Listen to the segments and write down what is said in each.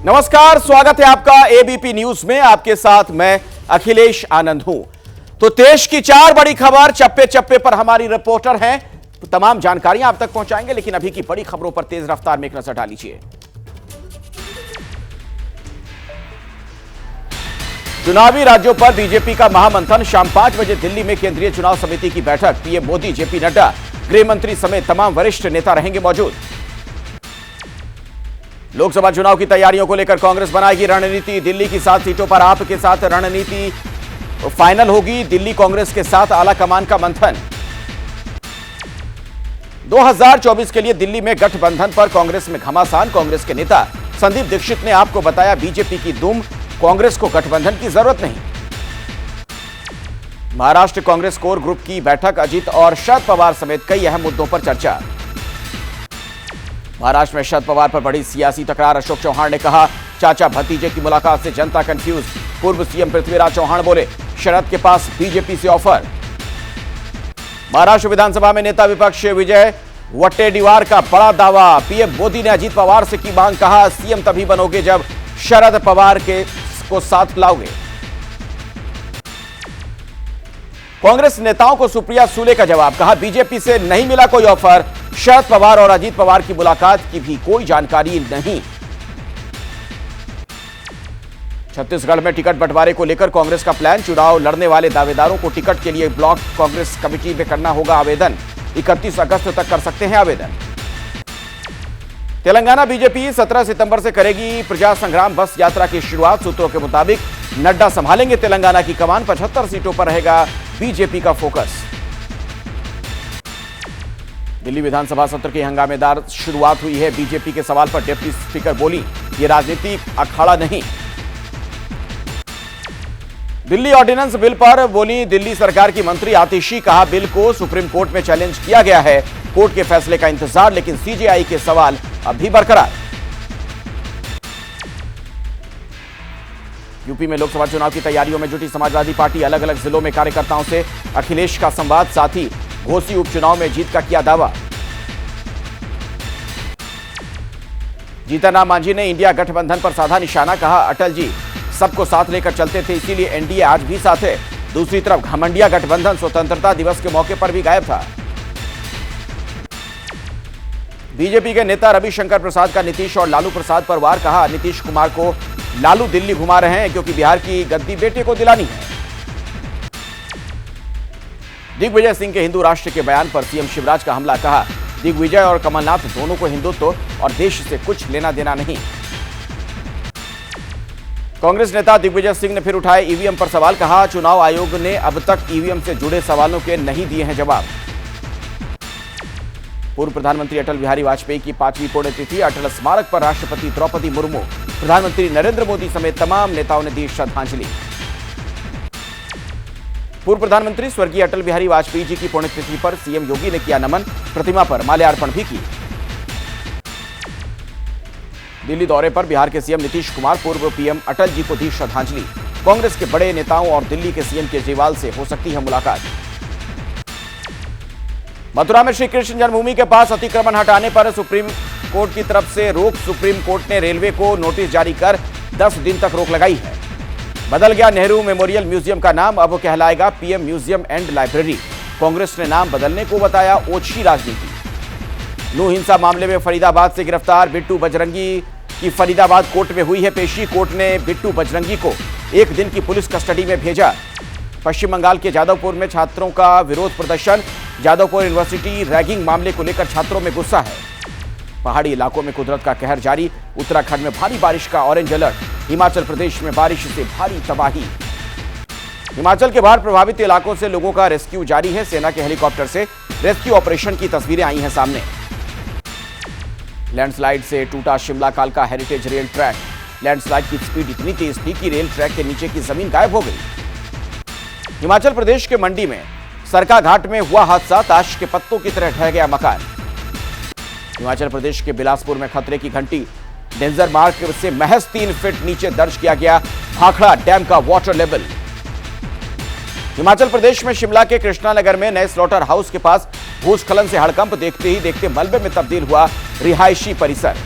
नमस्कार, स्वागत है आपका एबीपी न्यूज में। आपके साथ मैं अखिलेश आनंद हूं। तो देश की 4 बड़ी खबर चप्पे चप्पे पर हमारी रिपोर्टर हैं, तो तमाम जानकारियां आप तक पहुंचाएंगे, लेकिन अभी की बड़ी खबरों पर तेज रफ्तार में एक नजर डाल लीजिए। चुनावी राज्यों पर बीजेपी का महामंथन। शाम 5 बजे दिल्ली में केंद्रीय चुनाव समिति की बैठक। पीएम मोदी, जेपी नड्डा, गृह मंत्री समेत तमाम वरिष्ठ नेता रहेंगे मौजूद। लोकसभा चुनाव की तैयारियों को लेकर कांग्रेस बनाएगी रणनीति। दिल्ली की 7 सीटों पर आप के साथ रणनीति फाइनल होगी। दिल्ली कांग्रेस के साथ आला कमान का मंथन। 2024 के लिए दिल्ली में गठबंधन पर कांग्रेस में घमासान। कांग्रेस के नेता संदीप दीक्षित ने आपको बताया, बीजेपी की दुम, कांग्रेस को गठबंधन की जरूरत नहीं। महाराष्ट्र कांग्रेस कोर ग्रुप की बैठक। अजित और शरद पवार समेत कई अहम मुद्दों पर चर्चा। महाराष्ट्र में शरद पवार पर बड़ी सियासी तकरार। अशोक चौहान ने कहा, चाचा भतीजे की मुलाकात से जनता कंफ्यूज। पूर्व सीएम पृथ्वीराज चौहान बोले, शरद के पास बीजेपी से ऑफर। महाराष्ट्र विधानसभा में नेता विपक्ष विजय वट्टेडीवार का बड़ा दावा। पीएम मोदी ने अजित पवार से की मांग। कहा, सीएम तभी बनोगे जब शरद पवार को साथ लाओगे। कांग्रेस नेताओं को सुप्रिया सूले का जवाब। कहा, बीजेपी से नहीं मिला कोई ऑफर। शरद पवार और अजित पवार की मुलाकात की भी कोई जानकारी नहीं। छत्तीसगढ़ में टिकट बंटवारे को लेकर कांग्रेस का प्लान। चुनाव लड़ने वाले दावेदारों को टिकट के लिए ब्लॉक कांग्रेस कमेटी में करना होगा आवेदन। 31 अगस्त तक कर सकते हैं आवेदन। तेलंगाना बीजेपी 17 सितंबर से करेगी प्रजा संग्राम बस यात्रा की शुरुआत। सूत्रों के मुताबिक नड्डा संभालेंगे तेलंगाना की कमान। 75 सीटों पर रहेगा बीजेपी का फोकस। दिल्ली विधानसभा सत्र की हंगामेदार शुरुआत हुई है। बीजेपी के सवाल पर डिप्टी स्पीकर बोली, यह राजनीतिक अखाड़ा नहीं। दिल्ली ऑर्डिनेंस बिल पर बोली दिल्ली सरकार की मंत्री आतिशी। कहा, बिल को सुप्रीम कोर्ट में चैलेंज किया गया है। कोर्ट के फैसले का इंतजार, लेकिन सीजेआई के सवाल अभी बरकरार। यूपी में लोकसभा चुनाव की तैयारियों में जुटी समाजवादी पार्टी। अलग अलग जिलों में कार्यकर्ताओं से अखिलेश का संवाद। साथ ही घोसी उपचुनाव में जीत का किया दावा। जीतन राम मांझी ने इंडिया गठबंधन पर साधा निशाना। कहा, अटल जी सबको साथ लेकर चलते थे, इसीलिए एनडीए आज भी साथ है। दूसरी तरफ घमंडिया गठबंधन स्वतंत्रता दिवस के मौके पर भी गायब था। बीजेपी के नेता रविशंकर प्रसाद का नीतीश और लालू प्रसाद पर वार। कहा, नीतीश कुमार को लालू दिल्ली घुमा रहे हैं क्योंकि बिहार की गद्दी बेटे को दिलानी है। दिग्विजय सिंह के हिंदू राष्ट्र के बयान पर सीएम शिवराज का हमला। कहा, दिग्विजय और कमलनाथ दोनों को हिंदुत्व और देश से कुछ लेना देना नहीं। कांग्रेस नेता दिग्विजय सिंह ने फिर उठाए ईवीएम पर सवाल। कहा, चुनाव आयोग ने अब तक ईवीएम से जुड़े सवालों के नहीं दिए हैं जवाब। पूर्व प्रधानमंत्री अटल बिहारी वाजपेयी की 5वीं पुण्यतिथि। अटल स्मारक पर राष्ट्रपति द्रौपदी मुर्मू, प्रधानमंत्री नरेंद्र मोदी समेत तमाम नेताओं ने दी श्रद्धांजलि। पूर्व प्रधानमंत्री स्वर्गीय अटल बिहारी वाजपेयी जी की पुण्यतिथि पर सीएम योगी ने किया नमन। प्रतिमा पर माल्यार्पण भी की। दिल्ली दौरे पर बिहार के सीएम नीतीश कुमार, पूर्व पीएम अटल जी को दी श्रद्धांजलि। कांग्रेस के बड़े नेताओं और दिल्ली के सीएम केजरीवाल से हो सकती है मुलाकात। मथुरा में श्री कृष्ण जन्मभूमि के पास अतिक्रमण हटाने पर सुप्रीम कोर्ट की तरफ से रोक। सुप्रीम कोर्ट ने रेलवे को नोटिस जारी कर 10 दिन तक रोक लगाई है। बदल गया नेहरू मेमोरियल म्यूजियम का नाम, अब कहलाएगा PM museum and library. Congress ने नाम बदलने को बताया ओछी राजनीति। लू हिंसा मामले में फरीदाबाद से गिरफ्तार बिट्टू बजरंगी की फरीदाबाद कोर्ट में हुई है पेशी। कोर्ट ने बिट्टू बजरंगी को 1 दिन की पुलिस कस्टडी में भेजा। पश्चिम बंगाल के जादवपुर में छात्रों का विरोध प्रदर्शन। जादवपुर यूनिवर्सिटी रैगिंग मामले को लेकर छात्रों में गुस्सा है। पहाड़ी इलाकों में कुदरत का कहर जारी। उत्तराखंड में भारी बारिश का ऑरेंज अलर्ट। हिमाचल प्रदेश में बारिश से भारी तबाही। हिमाचल के बाढ़ प्रभावित इलाकों से लोगों का रेस्क्यू जारी है। सेना के हेलीकॉप्टर से रेस्क्यू ऑपरेशन की तस्वीरें आई हैं सामने। लैंडस्लाइड से टूटा शिमला कालका हेरिटेज रेल ट्रैक। लैंडस्लाइड की स्पीड इतनी तेज थी कि रेल ट्रैक के नीचे की जमीन गायब हो गई। हिमाचल प्रदेश के मंडी में सरका घाट में हुआ हादसा। ताश के पत्तों की तरह ढह गया मकान। हिमाचल प्रदेश के बिलासपुर में खतरे की घंटी। डेंजर मार्क से महज 3 फीट नीचे दर्ज किया गया भाखड़ा डैम का वाटर लेवल। हिमाचल प्रदेश में शिमला के कृष्णानगर में नए स्लॉटर हाउस के पास भूस्खलन से हड़कंप। देखते ही देखते मलबे में तब्दील हुआ रिहायशी परिसर।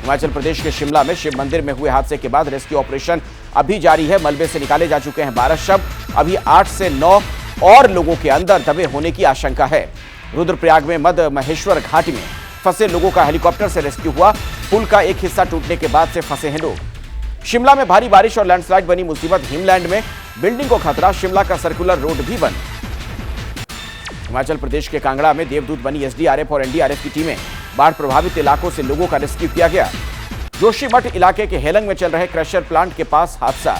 हिमाचल प्रदेश के शिमला में शिव मंदिर में हुए हादसे के बाद रेस्क्यू ऑपरेशन अभी जारी है। मलबे से निकाले जा चुके हैं 12 शव। अभी 8 से 9 और लोगों के अंदर दबे होने की आशंका है। रुद्रप्रयाग में मध्य महेश्वर घाटी में फंसे लोगों का हेलीकॉप्टर से रेस्क्यू हुआ। पुल का एक हिस्सा टूटने के बाद से फंसे हैं लोग। शिमला में भारी बारिश और लैंडस्लाइड बनी मुसीबत। हिमलैंड में बिल्डिंग को खतरा। शिमला का सर्कुलर रोड भी बंद। हिमाचल प्रदेश के कांगड़ा में देवदूत बनी एसडीआरएफ और एनडीआरएफ की टीमें बाढ़ प्रभावित इलाकों से लोगों का रेस्क्यू किया गया। जोशीमठ इलाके के हेलंग में चल रहे क्रशर प्लांट के पास हादसा।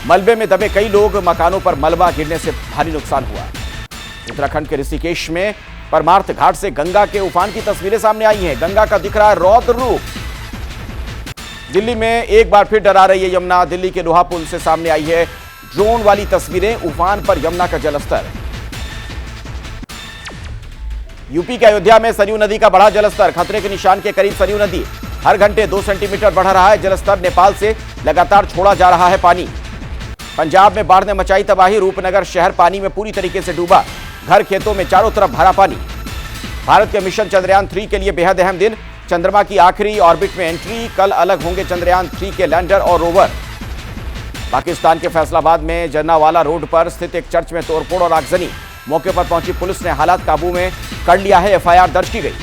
मलबे में दबे कई लोग। मकानों पर मलबा गिरने से भारी नुकसान हुआ। उत्तराखंड के ऋषिकेश में परमार्थ घाट से गंगा के उफान की तस्वीरें सामने आई हैं। गंगा का दिख रहा है रौद्र रूप। दिल्ली में एक बार फिर डरा रही है यमुना। दिल्ली के लोहा पुल से सामने आई है ड्रोन वाली तस्वीरें। उफान पर यमुना का जलस्तर। यूपी के अयोध्या में सरयू नदी का बढ़ा जलस्तर। खतरे के निशान के करीब सरयू नदी हर घंटे 2 सेंटीमीटर बढ़ रहा है जलस्तर। नेपाल से लगातार छोड़ा जा रहा है पानी। पंजाब में बाढ़ ने मचाई तबाही। रूपनगर शहर पानी में पूरी तरीके से डूबा। घर खेतों में चारों तरफ भरा पानी। भारत के मिशन चंद्रयान 3 के लिए बेहद अहम दिन। चंद्रमा की आखिरी ऑर्बिट में एंट्री। कल अलग होंगे चंद्रयान 3 के लैंडर और रोवर। पाकिस्तान के फैसलाबाद में जन्नावाला रोड पर स्थित एक चर्च में तोड़फोड़ और आगजनी। मौके पर पहुंची पुलिस ने हालात काबू में कर लिया है। एफआईआर दर्ज की गई।